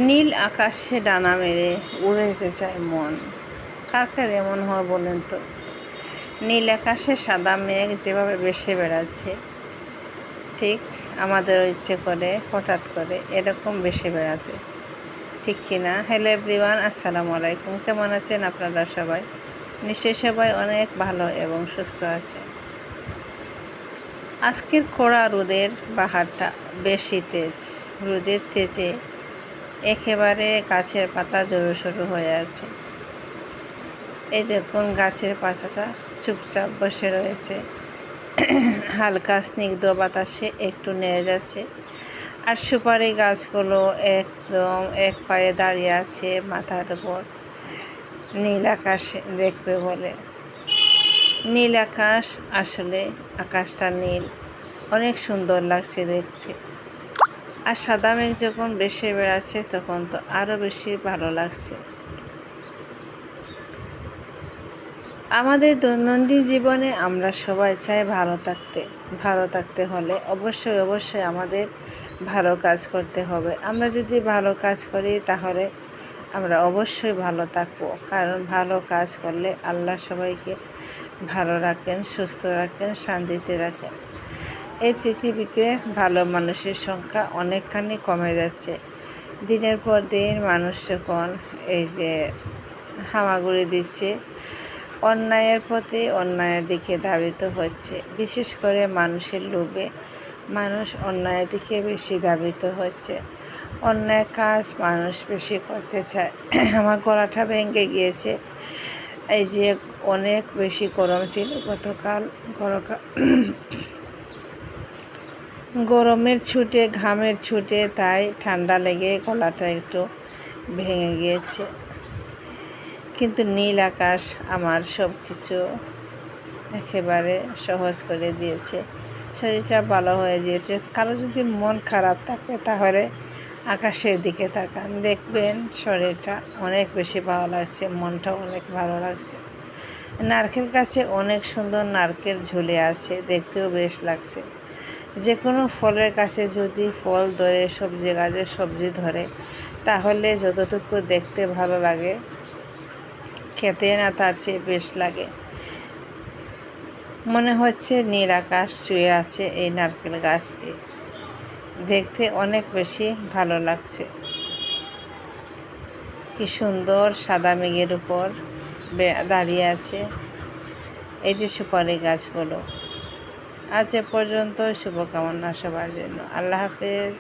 নীল আকাশে ডানা মেলে উড়ে যেতে চায় মন। কার কার এমন হয় বলেন তো? নীল আকাশে সাদা মেঘ যেভাবে ভেসে বেড়াচ্ছে, ঠিক আমাদেরও ইচ্ছে করে হঠাৎ করে এরকম ভেসে বেড়াতে, ঠিক কি না? হ্যালো এভরিওয়ান, আসসালামু আলাইকুম। কেমন আছেন আপনারা সবাই? নিশ্চয়ই সবাই অনেক ভালো এবং সুস্থ আছে। আজকের কড়া রোদের বাহারটা বেশি তেজ। রোদের তেজে একেবারে গাছের পাতা জড়ো সরু হয়ে আছে। এই দেখুন, গাছের পাতাটা চুপচাপ বসে রয়েছে, হালকা স্নিগ্ধ বাতাসে একটু নেড়ে যাচ্ছে। আর সুপারি গাছগুলো একদম এক পায়ে দাঁড়িয়ে আছে মাথার উপর, নীল আকাশ দেখবে বলে। নীল আকাশ, আসলে আকাশটা নীল, অনেক সুন্দর লাগছে দেখতে। আর সাদা মেঘ যখন ভেসে বেড়াচ্ছে তখন তো আরও বেশি ভালো লাগছে। আমাদের দৈনন্দিন জীবনে আমরা সবাই চাই ভালো থাকতে হলে অবশ্যই আমাদের ভালো কাজ করতে হবে। আমরা যদি ভালো কাজ করি তাহলে আমরা অবশ্যই ভালো থাকবো, কারণ ভালো কাজ করলে আল্লাহ সবাইকে ভালো রাখেন, সুস্থ রাখেন, শান্তিতে রাখেন। এই পৃথিবীতে ভালো মানুষের সংখ্যা অনেকখানি কমে যাচ্ছে। দিনের পর দিন মানুষ যখন এই যে হামাগুড়ি দিচ্ছে, অন্যায়ের প্রতি অন্যায়ের দিকে ধাবিত হচ্ছে। বিশেষ করে মানুষের লোভে মানুষ অন্যায়ের দিকে বেশি ধাবিত হচ্ছে। অন্যায় কাজ মানুষ বেশি করতে চায়। আমার গলাটা ভেঙে গিয়েছে। এই যে অনেক বেশি গরম ছিল গতকাল, গরমের ছুটে ঘামের ছুটে, তাই ঠান্ডা লেগে গলাটা একটু ভেঙে গিয়েছে। কিন্তু নীল আকাশ আমার সব কিছু একেবারে সহজ করে দিয়েছে, শরীরটা ভালো হয়ে গিয়েছে। কারো যদি মন খারাপ থাকে তাহলে আকাশের দিকে তাকান, দেখবেন শরীরটা অনেক বেশি ভালো লাগছে, মনটাও অনেক ভালো লাগছে। নারকেল গাছে অনেক সুন্দর নারকেল ঝুলে আছে, দেখতেও বেশ লাগছে। যে কোনো ফলের কাছে যদি ফল ধরে, সবজি গাছে সবজি ধরে, তাহলে যতটুকু দেখতে ভালো লাগে, খেতে না তার চেয়ে বেশ লাগে। মনে হচ্ছে নীল আকাশ ছুঁয়ে আছে এই নারকেল গাছটি, দেখতে অনেক বেশি ভালো লাগছে। কি সুন্দর সাদা মেঘের উপর দাঁড়িয়ে আছে এই যে সুপারি গাছগুলো। আজ এ পর্যন্ত, শুভকামনা সবার জন্য। আল্লাহ হাফেজ।